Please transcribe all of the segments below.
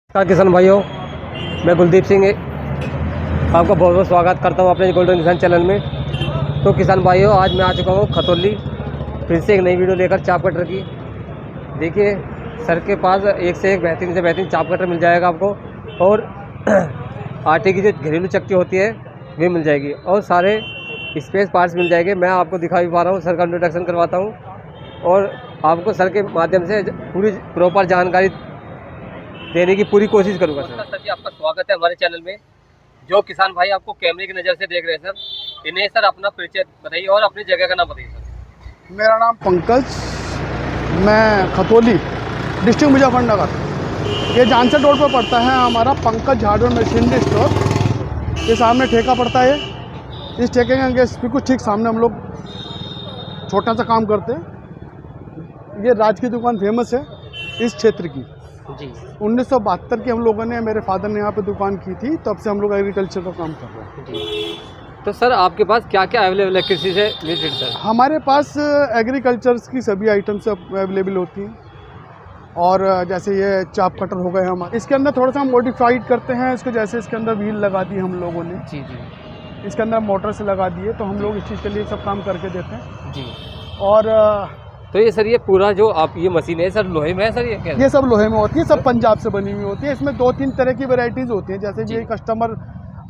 नमस्कार किसान भाइयों, मैं कुलदीप सिंह आपका बहुत बहुत स्वागत करता हूं अपने गोल्डन किसान चैनल में। तो किसान भाइयों, आज मैं आ चुका हूं खतौली, फिर से एक नई वीडियो लेकर चाप कटर की। देखिए, सर के पास एक से बेहतरीन चाप कटर मिल जाएगा आपको, और आटे की जो घरेलू चक्की होती है वे मिल जाएगी, और सारे स्पेस पार्ट्स मिल जाएंगे। मैं आपको दिखा भी पा रहा हूँ, सर का इंट्रोडक्शन करवाता हूँ और आपको सर के माध्यम से पूरी प्रॉपर जानकारी देने की पूरी कोशिश करूंगा। सर जी, आपका स्वागत है हमारे चैनल में। जो किसान भाई आपको कैमरे की नज़र से देख रहे हैं सर, इन्हें सर अपना परिचय बताइए और अपनी जगह का नाम बताइए सर। मेरा नाम पंकज, मैं खतौली डिस्ट्रिक्ट मुजफ्फरनगर, ये जानसर रोड पर पड़ता है हमारा पंकज हार्डवेयर मशीनरी स्टोर। ये सामने ठेका पड़ता है, इस ठेके के बिल्कुल ठीक सामने हम लोग छोटा सा काम करते हैं। ये राज की दुकान फेमस है इस क्षेत्र की जी। 1972 की हम लोगों ने, मेरे फादर ने यहाँ पे दुकान की थी, तब से हम लोग एग्रीकल्चर का काम कर रहे हैं जी। तो सर आपके पास क्या क्या अवेलेबल है कृषि से रिलेटेड सर? हमारे पास एग्रीकल्चर्स की सभी आइटम्स अवेलेबल होती हैं। और जैसे ये चाप कटर हो गए हमारे, इसके अंदर थोड़ा सा हम मॉडिफाइड करते हैं इसको। जैसे इसके अंदर व्हील लगा दी हम लोगों ने, जी जी। इसके अंदर मोटर से लगा दिए, तो हम लोग इस चीज़ के लिए सब काम करके देते हैं जी। और तो ये सर, ये पूरा जो आप ये मशीन है सर, लोहे में है सर? ये सब लोहे में होती है, सब पंजाब से बनी हुई होती है। इसमें 2-3 तरह की वेराइटीज़ होती हैं। जैसे ये कस्टमर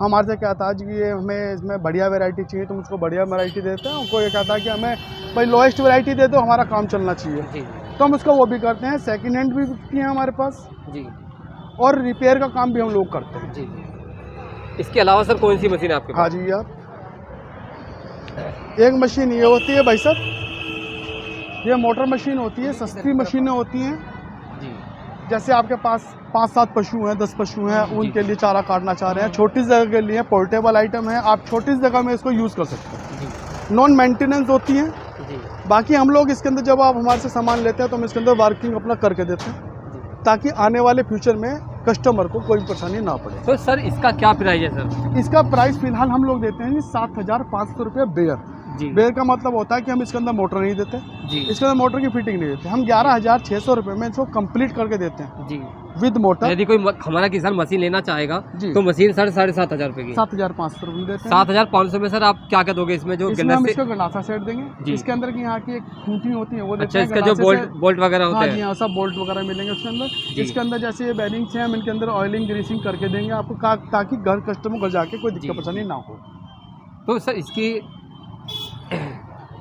हमारे से कहता है कि ये हमें इसमें बढ़िया वैरायटी चाहिए, तो मुझको बढ़िया वैरायटी देते हैं। उनको ये कहता है कि हमें भाई लोएस्ट वैरायटी दे दो, हमारा काम चलना चाहिए जी। तो हम उसका वो भी करते हैं। सेकंड हैंड भी बिकती है हमारे पास जी। और रिपेयर का काम भी हम लोग करते हैं। जी। इसके अलावा सर कौन सी मशीन है आपके पास? हाँ जी, आप एक मशीन ये होती है भाई साहब, ये मोटर मशीन होती है। सस्ती मशीनें होती हैं, जी। जैसे आपके पास 5-7 पशु हैं, 10 पशु हैं, उनके लिए चारा काटना चाह रहे हैं, छोटी जगह के लिए पोर्टेबल आइटम है, आप छोटी जगह में इसको यूज़ कर सकते हैं। जी। नॉन मेंटेनेंस होती हैं। जी। बाकी हम लोग इसके अंदर जब आप हमारे से सामान लेते हैं तो हम इसके अंदर वर्किंग अपना करके देते हैं, ताकि आने वाले फ्यूचर में कस्टमर को कोई परेशानी ना पड़े। तो सर इसका क्या प्राइस है सर? इसका प्राइस फिलहाल हम लोग देते हैं 7,500 रुपये बेयर। जी। बेयर का मतलब होता है कि हम इसके अंदर मोटर नहीं देते, जी। इसके अंदर मोटर की फिटिंग नहीं देते। हम 11,600 रुपये में इसको कंप्लीट करके देते हैं जी। With motor. यदि कोई हमारा किसान मशीन लेना चाहेगा तो मशीन 7,500 रुपये की 7,500 रुपये देते हैं। 7,500 में सर आप क्या क्या दोगे इसमें? जो इसमें हम इसको गंडासा सेट देंगे, इसके अंदर की यहाँ की एक खूंटी होती है वो देते अच्छा, हैं। इसका जो बोल्ट वगैरह होता है? हाँ जी, हाँ, सब बोल्ट वगैरह मिलेंगे उसके अंदर। इसके अंदर जैसे ये बैरिंग्स हैं, हम इनके अंदर ऑयलिंग ग्रीसिंग करके देंगे आपको, ताकि घर कस्टमर घर जाके कोई दिक्कत परेशानी ना हो। तो सर इसकी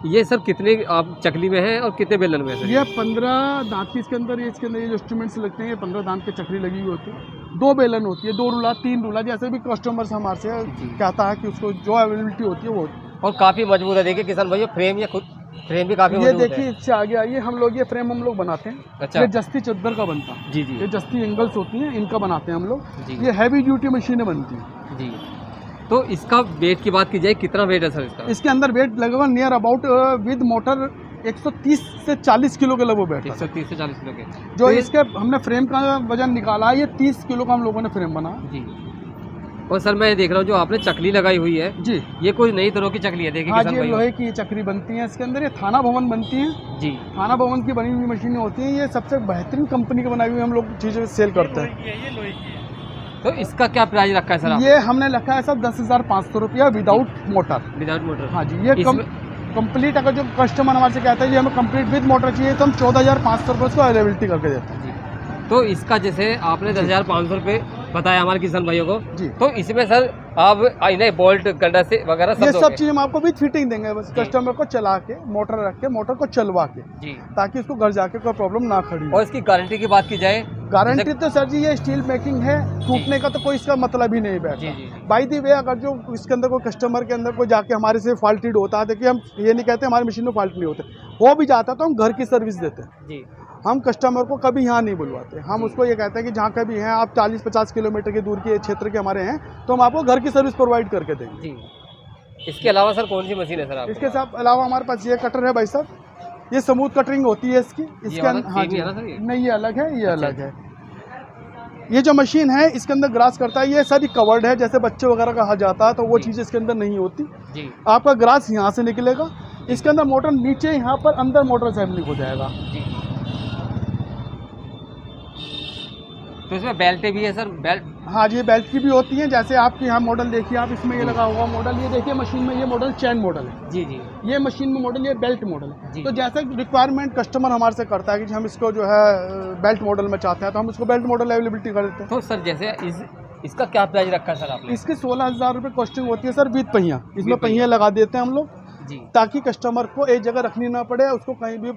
ये सब कितने आप चकली में है और कितने बेलन में है? ये 15 दांत की इसके अंदर ये जो इंस्ट्रूमेंट्स लगते हैं, ये 15 दांत की चक्री लगी हुई होती है। 2 बेलन होती है, 2 रूला, 3 रूला, जैसे भी कस्टमर्स हमारे से कहता है कि उसको जो अवेलेबिलिटी होती है वो। और काफ़ी मजबूत है। देखिए किसान भाई, फ्रेम या खुद फ्रेम भी काफ़ी ये मजबूत है। देखिए, इससे आगे आइए, हम लोग ये फ्रेम हम लोग बनाते हैं। अच्छा। ये जस्ती चद्दर का बनता है। जी जी। ये जस्ती एंगल्स होती हैं, इनका बनाते हैं हम लोग। जी। ये हैवी ड्यूटी मशीनें बनती हैं जी। तो इसका वेट की बात की जाए, कितना वेट है सर इसका? इसके अंदर वेट लगभग नियर अबाउट विद मोटर 130 से 40 किलो के लगभग बैठा है। 130 से 40 किलो के जो तो इसके हमने फ्रेम का वजन निकाला है, ये 30 किलो का हम लोगों ने फ्रेम बना जी। और सर मैं देख रहा हूँ जो आपने चकली लगाई हुई है जी, ये कोई नई तरह की चकली है। देखिए हाँ किसान जी, भाई, लोहे की चक्री बनती है इसके अंदर। ये थाना भवन बनती हैं जी। थाना भवन की बनी हुई मशीनें होती हैं। ये सबसे बेहतरीन कंपनी की बनाई हुई हम लोग चीज़ें सेल करते हैं। तो इसका क्या प्राइस रखा है सर? ये हमने रखा है सर 10,500 रुपया विदाउट मोटर। Without motor? हाँ जी। ये कंप्लीट, अगर जो कस्टमर हमारे से कहता है ये हमें कंप्लीट विद मोटर चाहिए, तो हम 14,500 रुपये उसको अवेलेबिलिटी करके देते हैं। तो इसका जैसे आपने 10,500 रुपये बताया हमारे किसान भाइयों को जी, तो इसमें सर आप इन्हें बोल्ट गंडा से वगैरह ये सब सब चीज़ हम आपको विद फिटिंग देंगे, बस कस्टमर को चला के मोटर रख के मोटर को चलवा के, जी, ताकि उसको घर जाके कोई प्रॉब्लम ना खड़ी हो। और इसकी गारंटी की बात की जाए, गारंटी तो सर जी ये स्टील मेकिंग है, टूटने का तो कोई इसका मतलब ही नहीं बैठता। बाय द वे, अगर जो इसके अंदर कोई कस्टमर के अंदर कोई जाके हमारे से फॉल्टेड होता है, देखिए हम ये नहीं कहते हमारी मशीन में फॉल्ट नहीं होते, हो भी जाता तो हम घर की सर्विस देते हैं जी। हम कस्टमर को कभी यहाँ नहीं बुलवाते। हम उसको ये कहते हैं कि जहाँ कभी हैं आप 40-50 किलोमीटर की दूर के क्षेत्र के हमारे हैं, तो हम आपको घर की सर्विस प्रोवाइड करके देंगे जी। इसके अलावा सर कौन सी मशीन है सर आपके? इसके साथ अलावा हमारे पास ये कटर है भाई साहब, ये स्मूथ कटरिंग होती है इसकी। इसके हाँ जी, नहीं ये अलग है, ये अलग है। ये जो मशीन है इसके अंदर ग्रास करता है, ये सारी कवर्ड है, जैसे बच्चे वगैरह कहा जाता है, तो वो चीज़ इसके अंदर नहीं होती जी। आपका ग्रास यहाँ से निकलेगा, इसके अंदर मोटर नीचे, यहाँ पर अंदर मोटर असेंबली हो जाएगा। तो इसमें बेल्टें भी है सर, बेल्ट? हाँ जी, बेल्ट की भी होती हैं। जैसे आपके यहाँ मॉडल देखिए आप, इसमें ये लगा हुआ मॉडल, ये देखिए मशीन में ये मॉडल चैन मॉडल है। जी जी। ये मशीन में मॉडल, ये बेल्ट मॉडल है। जी। तो जैसे रिक्वायरमेंट कस्टमर हमारे से करता है कि हम इसको जो है बेल्ट मॉडल में चाहते हैं, तो हम उसको बेल्ट मॉडल अवेलेबिलिटी कर देते हैं। तो सर जैसे इसका क्या प्राइस रखा है सर आपने? इसकी 16,000 रुपये कॉस्टिंग होती है सर, विद पहिया। इसमें विद पहिया। पहिए लगा देते हैं हम लोग जी। ताकि कस्टमर को एक जगह रखनी ना पड़े, उसको कहीं भी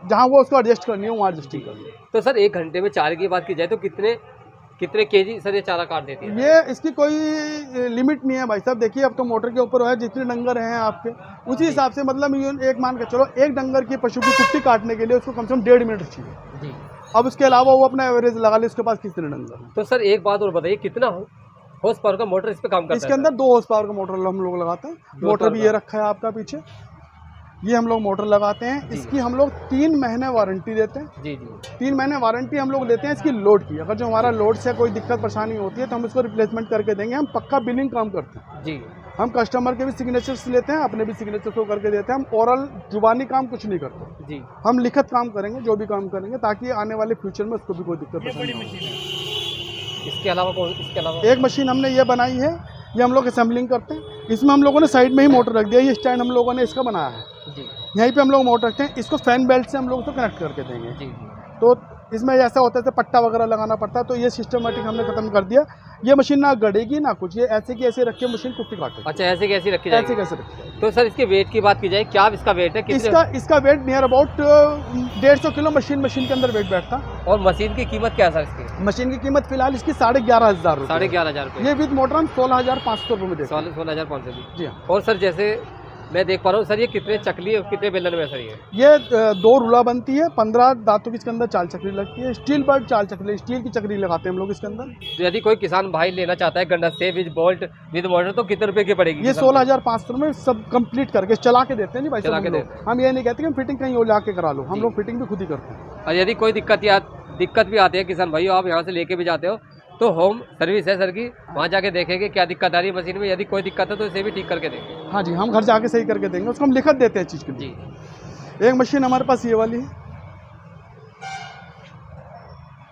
जहाँ वो उसको एडजस्ट करनी है वहाँ एडजस्टिंग करनी है। तो सर 1 घंटे में चारे की बात की जाए तो कितने केजी सर ये चारा काट देती है? ये इसकी कोई लिमिट नहीं है भाई साहब। देखिए अब तो मोटर के ऊपर है, जितने डंगर हैं आपके उसी हिसाब से, मतलब ये एक मान के चलो एक डंगर की पशु की कुट्टी काटने के लिए उसको कम से कम 1.5 मिनट चाहिए जी। अब उसके अलावा वो अपना एवरेज लगा ले उसके पास कितने डंगर हैं। तो सर एक बात और बताइए, कितना हॉर्स पावर का मोटर इस पे काम करता है? इसके अंदर 2 हॉर्स पावर का मोटर हम लोग लगाते हैं। मोटर भी ये रखा है आपका पीछे, ये हम लोग मोटर लगाते हैं। इसकी हम लोग 3 महीने वारंटी देते हैं। जी जी। 3 महीने वारंटी हम लोग लेते हैं इसकी लोड की। अगर जो हमारा लोड से कोई दिक्कत परेशानी होती है तो हम उसको रिप्लेसमेंट करके देंगे। हम पक्का बिलिंग काम करते हैं जी। हम कस्टमर के भी सिग्नेचर्स लेते हैं, अपने भी सिग्नेचर्स को करके देते हैं। हम ओरल जुबानी काम कुछ नहीं करते जी। हम लिखित काम करेंगे, जो भी काम करेंगे, ताकि आने वाले फ्यूचर में उसको भी कोई दिक्कत परेशानी ना हो। इसके अलावा एक मशीन हमने ये बनाई है, ये हम लोग असेंबलिंग करते हैं। इसमें हम लोगों ने साइड में ही मोटर रख दिया, ये स्टैंड हम लोगों ने इसका बनाया है। जी। यहीं पे हम लोग मोटर रखते हैं, इसको फैन बेल्ट से हम लोग उसको कनेक्ट करके देंगे। जी। तो इसमें ऐसा होता है पट्टा वगैरह लगाना पड़ता है, तो ये सिस्टमेटिक हमने खत्म कर दिया। ये मशीन ना गड़ेगी ना कुछ, ये ऐसे की ऐसे रख के मशीन कुट्टी काटेगी। अच्छा, ऐसे कैसी रखी जाएगी? ऐसे कैसे रखी? तो सर इसके वेट की बात की जाए, क्या इसका वेट है? इसका weight near about 150 kilo machine के अंदर वेट बैठता। और मशीन की कीमत क्या है सर इसकी? मशीन की कीमत फिलहाल इसकी 11,500 रुपये। 11,500 रुपये। ये विद मोटर हम 16,500 रुपये में देते हैं। 16,500 जी हाँ। और सर जैसे मैं देख पा रहा हूँ सर, ये कितने चकली और कितने बेलन में सर ये 2 रूला बनती है, 15 दांतों की इसके अंदर चाल चक्री लगती है। स्टील बर्ड चाल चक्री, स्टील की चक्री लगाते हैं हम लोग इसके अंदर। तो यदि कोई किसान भाई लेना चाहता है गंडा से विद बोल्ट विद मोटर तो कितने रुपए की पड़ेगी? ये 16,500 में सब कंप्लीट करके चला के देते हैं। नहीं भाई चला साहब, के हम ये नहीं कहते कि हम फिटिंग कहीं और जाके करा लो, हम लोग फिटिंग भी खुद ही करते हैं। और यदि कोई दिक्कत भी आती है किसान भाई, आप यहाँ से लेके भी जाते हो तो होम सर्विस है सर की, वहाँ जाके देखेंगे क्या दिक्कत आ रही है मशीन में। यदि कोई दिक्कत है तो इसे भी ठीक करके देंगे। हाँ जी, हम घर जाके सही करके देंगे, उसको हम लिखत देते हैं चीज़ के लिए। जी। एक मशीन हमारे पास ये वाली है,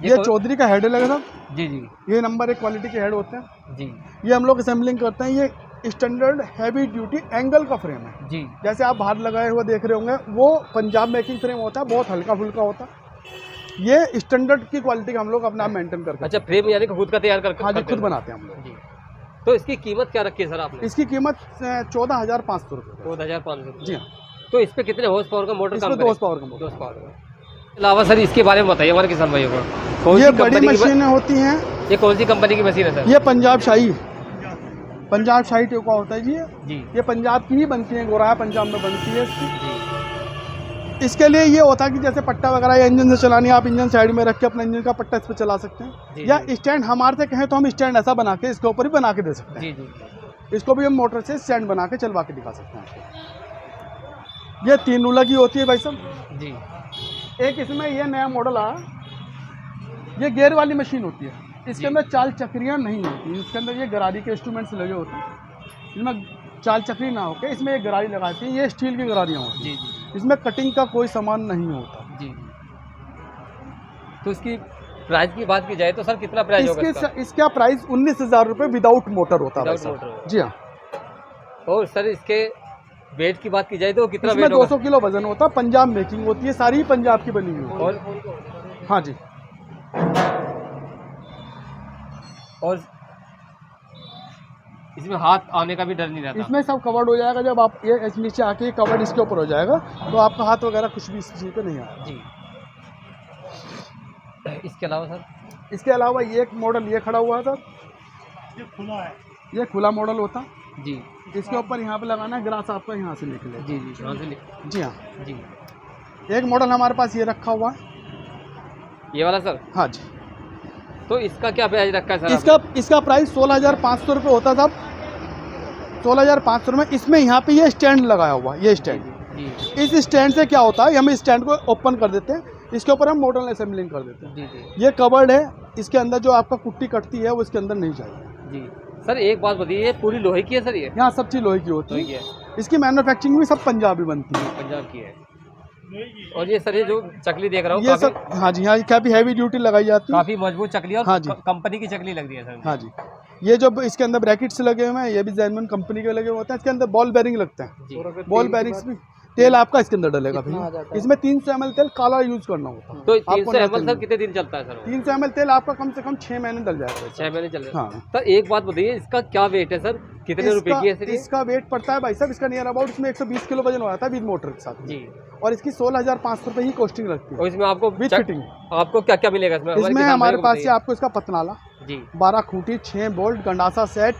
ये चौधरी का हेड है लगा साहब। जी जी। ये नंबर 1 क्वालिटी के हेड होते हैं जी। ये हम लोग असेंबलिंग करते हैं। ये स्टैंडर्ड हैवी ड्यूटी एंगल का फ्रेम है। जी। जैसे आप बाहर लगाए हुए देख रहे होंगे, वो पंजाब मेकिंग फ्रेम होता है, बहुत हल्का फुल्का होता है। ये स्टैंडर्ड की क्वालिटी का हम लोग अपना मेंटेन करके। अच्छा, फ्रेम यानी कि खुद का तैयार करके? हाँ जी, खुद बनाते हैं हम लोग। जी। तो इसकी कीमत क्या रखी है सर आपने? इसकी कीमत 14,500 रुपये। 14,500। जी हाँ। तो इस पे कितने हॉर्स पावर का मोटर काम करेगा? 2 हॉर्स पावर का मोटर। 2 पावर का। अलावा सर इसके बारे में बताइए हमारे किसान भाइयों को। ये बड़ी मशीनें होती हैं। ये कौन सी कंपनी की मशीन है सर? ये पंजाब शाही टेका होता है जी। ये पंजाब की ही बनती है, गोराया पंजाब में बनती है इसकी। इसके लिए ये होता है कि जैसे पट्टा वगैरह या इंजन से चलानी है, आप इंजन साइड में रख के अपना इंजन का पट्टा इस पर चला सकते हैं। या स्टैंड हमारे से कहें तो हम स्टैंड ऐसा बना के इसके ऊपर ही बना के दे सकते हैं। जी जी। इसको भी हम मोटर से स्टैंड बना के चलवा के दिखा सकते हैं। ये 3 रूला की होती है भाई साहब जी। एक इसमें ये नया मॉडल आया, ये गियर वाली मशीन होती है। इसके अंदर चाल चक्रियाँ नहीं होती, इसके अंदर ये गरारी के इंस्ट्रूमेंट्स लगे होते हैं। इसमें चाल चक्री ना होकर इसमें एक गरारी लगाती है, ये स्टील की गरारियाँ होती हैं। जी। इसमें कटिंग का कोई सामान नहीं होता। जी। तो इसकी प्राइस की बात की जाए तो सर कितना प्राइस होगा इसका प्राइस 19,000 रुपये विदाउट मोटर होता है। जी हाँ। और सर इसके वेट की बात की जाए तो कितना वेट होगा? 200 किलो वजन होता है। पंजाब मेकिंग होती है, सारी पंजाब की बनी हुई होती है। हाँ जी। और इसमें हाथ आने का भी डर नहीं रहता? इसमें सब कवर्ड हो जाएगा। जब आप ये नीचे आके कवर्ड इसके ऊपर हो जाएगा तो आपका हाथ वगैरह कुछ भी इस चीज़ पे नहीं आएगा। जी। इसके अलावा सर? इसके अलावा ये एक मॉडल ये खड़ा हुआ है सर, ये खुला है। ये खुला मॉडल होता जी। इसके ऊपर यहाँ पे लगाना है, ग्रास आपका यहाँ से निकले। जी जी, यहाँ से। जी हाँ जी। एक मॉडल हमारे पास ये रखा हुआ है, ये वाला सर? हाँ जी। तो इसका क्या प्राइस रखा है सर? इसका प्राइस 16,500 रुपये होता था, 16,500 में। इसमें यहाँ पे ये स्टैंड लगाया हुआ है, ये स्टैंड। इस स्टैंड से क्या होता है, हम इस स्टैंड को ओपन कर देते हैं, इसके ऊपर हम मोटर असेंबलिंग कर देते हैं। जी। ये कवर्ड है, इसके अंदर जो आपका कुट्टी कटती है वो इसके अंदर नहीं जाएगी। जी। सर एक बात बताइए, ये पूरी लोहे की है सर? ये यहाँ सब चीज़ लोहे की होती है। इसकी मैन्युफैक्चरिंग भी सब पंजाबी बनती है। पंजाब की है। और ये सर ये जो चकली देख रहा हूँ ये सब, हाँ जी, हाँ, काफ़ी हैवी ड्यूटी लगाई जाती है, काफी मजबूत चकली और हाँ जी, कंपनी की चकली लग रही है सर। हाँ जी। ये जो इसके अंदर ब्रैकेट्स लगे हुए हैं, ये भी जैनमन कंपनी के लगे हुए होते हैं। इसके अंदर बॉल बेरिंग लगते हैं, जी। बॉल बेरिंग्स भी। तेल आपका इसके अंदर डलेगा भैया, इसमें 300 ml तेल काला यूज करना होता है। तो आपको 300 ml सर कितने दिन चलता है सर? 300 ml तेल आपका कम से कम 6 महीने डल जाएगा। 6 महीने चल रहे हैं। हाँ। सर एक बात बताइए, इसका क्या वेट है सर, कितने रुपए की है सर? इसका वेट पड़ता है भाई साहब, इसका नियर अबाउट इसमें 120 किलो वजन हो जाता है विद मोटर के साथ जी। और इसकी 16,500 रुपये ही कॉस्टिंग लगती है। और इसमें आपको विद फिटिंग आपको क्या क्या मिलेगा इसमें? इसमें हमारे पास ये आपको इसका पतनाला जी, 12 खूंटी, 6 बोल्ट, गंडासा सेट,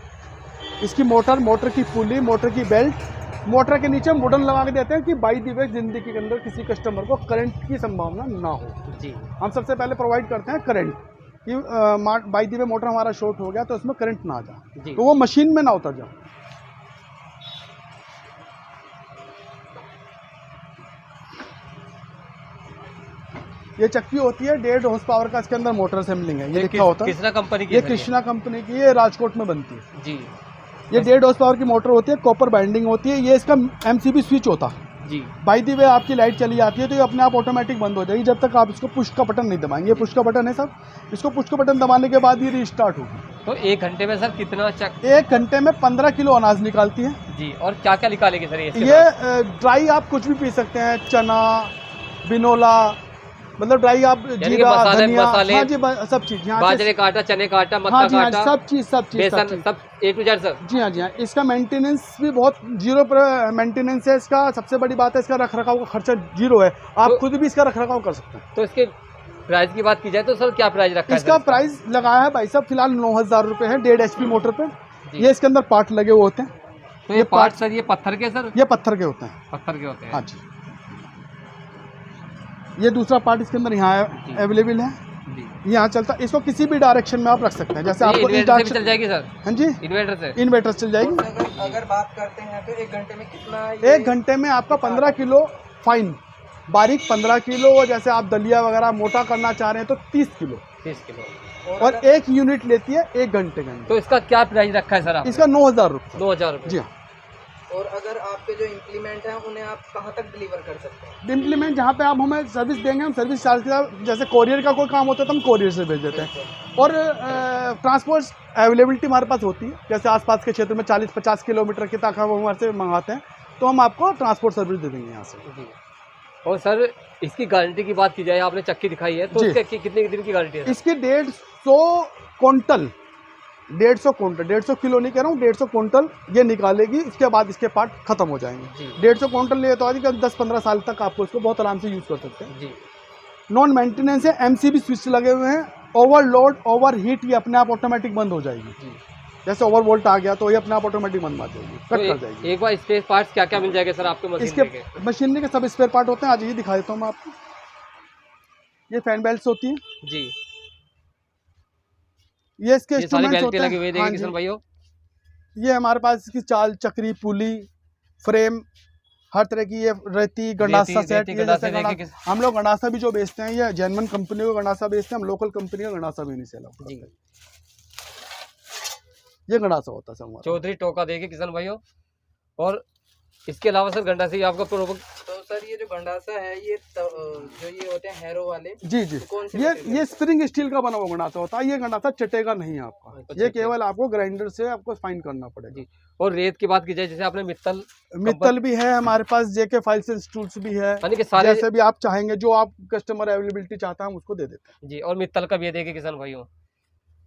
इसकी मोटर की पुली, मोटर की बेल्ट, मोटर के नीचे वुडन लगा के देते हैं कि बाई दी वे जिंदगी के अंदर किसी कस्टमर को करंट की संभावना ना हो जी। हम सबसे पहले प्रोवाइड करते हैं करंट कि बाई दी वे मोटर हमारा शॉर्ट हो गया तो उसमें करंट ना आ जाए, तो वो मशीन में ना उतर जाए। ये चक्की होती है 1.5 हॉर्स पावर का, इसके अंदर मोटर असेंबलिंग है, ये लिखा होता है। कृष्णा कंपनी की? ये कृष्णा कंपनी की, ये राजकोट में बनती है जी। ये 1.5 हॉर्स पावर की मोटर होती है, कॉपर बाइंडिंग होती है। ये इसका MCB स्विच होता है जी। बाई दी वे आपकी लाइट चली जाती है तो ये अपने आप ऑटोमेटिक बंद हो जाएगी जब तक आप इसको पुश का बटन नहीं दबाएंगे। ये पुश का बटन है सर, इसको पुश का बटन दबाने के बाद ये रीस्टार्ट होगी। तो 1 घंटे में सर कितना 1 घंटे में 15 किलो अनाज निकालती है जी। और क्या क्या निकालेगी सर ये ड्राई आप कुछ भी पी सकते हैं, चना, बिनोला, मतलब ड्राई आप जीरा, धनिया, हाँ जी, सब चीज, बाजरे का आटा, चने का आटा, मक्का हाँ जी, का हाँ, आटा, सब चीज बेसन, सब A to Z सर। जी हाँ, जी हाँ। इसका मेंटेनेंस भी बहुत जीरो पर मेंटेनेंस है इसका। सबसे बड़ी बात है इसका रख रखाव का खर्चा जीरो है, आप तो, खुद भी इसका रख रखाव कर सकते हैं। तो इसके प्राइस की बात की जाए तो सर क्या प्राइस रखा है? इसका प्राइस लगाया है भाई साहब फिलहाल 9,000 रुपये है 1.5 HP मोटर पे। ये इसके अंदर पार्ट लगे हुए होते हैं। तो ये पार्ट सर ये पत्थर के सर? ये पत्थर के होते हैं, पत्थर के होते हैं, हाँ जी। ये दूसरा पार्ट इसके अंदर यहाँ अवेलेबल है, यहाँ चलता है। इसको किसी भी डायरेक्शन में आप रख सकते हैं, जैसे आपको इस डायरेक्शन चल जाएगी सर। हाँ जी, इन्वर्टर से, इन्वर्टर चल जाएगी। अगर बात करते हैं तो 1 घंटे में कितना? 1 घंटे में आपका 15 किलो फाइन, बारीक 15 किलो, जैसे आप दलिया वगैरह मोटा करना चाह रहे हैं तो 30 किलो, 30 किलो, और 1 यूनिट लेती है 1 घंटे के अंदर। तो इसका क्या प्राइस रखा है सर आपने? इसका 9,000 रुपये। 9,000 रुपये जी हाँ। और अगर आपके जो इम्प्लीमेंट हैं उन्हें आप कहाँ तक डिलीवर कर सकते हैं? इम्प्लीमेंट जहाँ पे आप हमें सर्विस देंगे, हम सर्विस चार्ज के, जैसे कोरियर का कोई काम होता है तो हम कोरियर से भेज देते हैं। और ट्रांसपोर्ट अवेलेबिलिटी हमारे पास होती है, जैसे आसपास के क्षेत्र में 40-50 किलोमीटर की तक हम हमारे से मंगाते हैं तो हम आपको ट्रांसपोर्ट सर्विस दे देंगे यहाँ से जी। और सर इसकी गारंटी की बात की जाए, आपने चक्की दिखाई है तो इसके कितने दिन की गारंटी है? इसकी 150 क्विंटल 150 किलो नहीं कह रहा हूँ, 150 क्विंटल ये निकालेगी। इसके बाद इसके पार्ट खत्म हो जाएंगे। 150 क्विंटल ले तो 10-15 साल तक आपको इसको बहुत आराम से यूज़ कर सकते हैं जी। नॉन मेंटेनेंस है, MCB स्विच लगे हुए हैं। ओवरलोड, ओवर हीट ये अपने आप ऑटोमेटिक बंद हो जाएगी जी। जैसे ओवर वोल्ट आ गया तो ये अपने आप ऑटोमेटिक बंद हो जाएगी, कट कर जाएगी। एक बार स्पेयर पार्ट्स क्या क्या मिल जाएगा सर आपको मशीनरी के? मशीनरी के सब स्पेयर पार्ट होते हैं, आज ये दिखा देता हूँ मैं आपको। ये फैन बेल्ट होती है जी, ये इसके इंस्ट्रूमेंट्स होते लगे हुए हैं। हाँ किसान भाइयों, ये हमारे पास इसकी चाल, चक्री, पुली, फ्रेम, हर तरह की ये रहती। गंडासा सेट, ये जैसे हम लोग गंडासा भी जो बेचते हैं ये जैनमन कंपनी को गंडासा बेचते हैं, हम लोकल कंपनी का गंडासा भी नहीं सेल करते। ये गंडासा होता है सर, चौधरी टोका देखिए किसान भाइयों। और इसके अलावा सर गंडासा आपका प्रोडक्ट? तो सर ये जो गंडासा है ये जो ये होते हैं हैरो वाले जी जी, तो कौन से ये स्प्रिंग स्टील का बना हुआ गंडासा होता है। ये गंडासा चटेगा नहीं आपका। अच्छा, ये केवल आपको ग्राइंडर से आपको फाइन करना पड़ेगा जी। और रेत की बात की जाए, जैसे आपने मित्तल भी है हमारे पास, JK फाइल्स एंड टूल्स भी है, जैसे भी आप चाहेंगे, जो आप कस्टमर अवेलेबिलिटी चाहता है हम उसको दे देते हैं जी। और मित्तल का भी देखिए किसान भाइयों।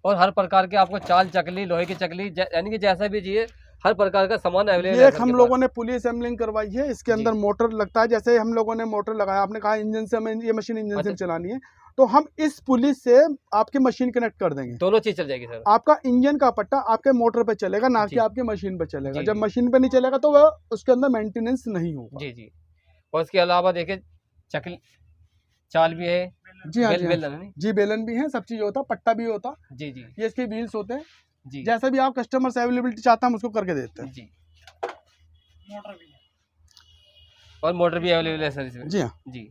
और हर प्रकार के आपको चाल चकली, लोहे की चकली, यानी कि जैसा भी चाहिए हर प्रकार का सामान अवेलेबल है। हम लोगों ने पुली असेंबलिंग करवाई है, इसके अंदर मोटर लगता है। जैसे हम लोगों ने मोटर लगाया, आपने कहा इंजन से, हमें ये मशीन इंजन से चलानी है तो हम इस पुली से आपकी मशीन कनेक्ट कर देंगे। दोनों चीज चल जाएगी सर। आपका इंजन का पट्टा आपके मोटर पे चलेगा, ना कि आपके मशीन पे चलेगा। जब मशीन पे नहीं चलेगा तो वह उसके अंदर मेंटेनेंस नहीं होगा जी जी। और इसके अलावा देखिए चकली, चाल भी है जी हाँ, जी बेलन भी है, सब चीज होता, पट्टा भी होता जी जी। ये इसके व्हील्स होते हैं जी। जैसे भी आप कस्टमर से अवेलेबिलिटी चाहता है हम उसको करके देते हैं जी। मोटर भी है, और मोटर भी अवेलेबल है सर इसमें। जी हाँ जी।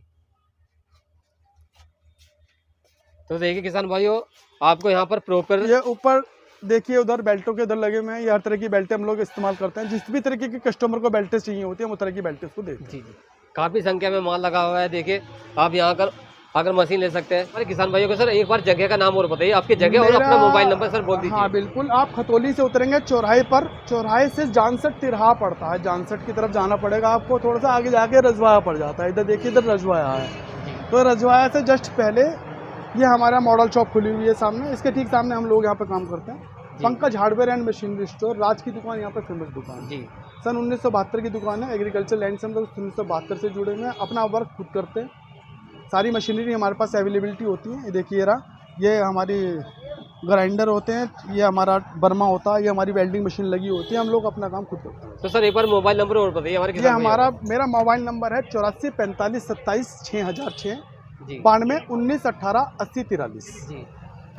तो देखिए किसान भाइयों, आपको यहाँ पर प्रॉपर, ये ऊपर देखिए, उधर बेल्टों के उधर लगे हुए हैं। ये हर तरह की बेल्टें हम लोग इस्तेमाल करते हैं। जिस भी तरीके के कस्टमर को बेल्टें चाहिए होती है हम उस तरह की बेल्टें उसको देते हैं जी। काफ़ी संख्या में माल लगा हुआ है। देखिए आप यहाँ कर अगर मशीन ले सकते हैं। हमारे किसान भाइयों को सर एक बार जगह का नाम और बताइए, आपकी जगह और अपना मोबाइल नंबर सर बोल दीजिए। हाँ बिल्कुल, आप खतौली से उतरेंगे चौराहे पर, चौराहे से जानसठ तिरहा पड़ता है, जानसठ की तरफ जाना पड़ेगा आपको। थोड़ा सा आगे जाके रजवाया पड़ जाता है। इधर देखिए, इधर रजवाया है, तो रजवाया से जस्ट पहले ये हमारा मॉडल शॉप खुली हुई है सामने। इसके ठीक सामने हम लोग यहाँ पे काम करते हैं। Pankaj hardware and machinery store, Raj की दुकान यहाँ पे फेमस दुकान जी। सन 1972 की दुकान है। एग्रीकल्चर लैंड से हम लोग 1972 से जुड़े हुए हैं। अपना वर्क खुद करते हैं। सारी मशीनरी हमारे पास अवेलेबिलिटी होती है। ये देखिए रहा, ये हमारी ग्राइंडर होते हैं, ये हमारा बर्मा होता है, ये हमारी वेल्डिंग मशीन लगी होती है। हम लोग अपना काम खुद करते हैं। तो सर एक बार मोबाइल नंबर और बताइए हमारे ये किसान हमारा मेरा मोबाइल नंबर है 84 45 27 6006 जी 92 19 18 80 43। जी।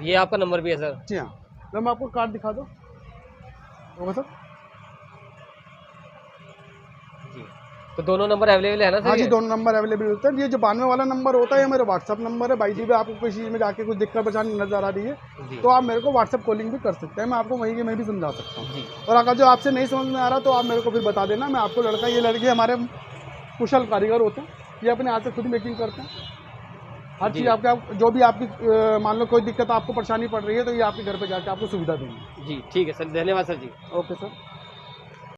ये आपका नंबर भी है सर? जी हाँ। तो मैं आपको कार्ड दिखा दूँ होगा सर? जी। तो दोनों नंबर अवेलेबल है ना सर? हाँ जी, दोनों नंबर अवेलेबल होते हैं। ये जो 92 वाला नंबर होता है, ये मेरा व्हाट्सअप नंबर है। बाई दी आपको किसी चीज़ में जाके कुछ दिक्कत परेशानी नजर आ रही है तो आप मेरे को व्हाट्सअप कॉलिंग भी कर सकते हैं। मैं आपको वहीं के में भी समझा सकता हूँ। और अगर जो आपसे नहीं समझ में आ रहा तो आप मेरे को फिर बता देना। मैं आपको लड़का, ये लड़के हमारे कुशल कारीगर होते हैं, ये अपने हाथ से खुद मेकिंग करते हैं। हर चीज़ आपके जो भी आपकी मान लो कोई दिक्कत आपको परेशानी पड़ रही है तो ये आपके घर पे जाके आपको सुविधा देंगे। जी ठीक है सर, धन्यवाद सर जी। Okay sir.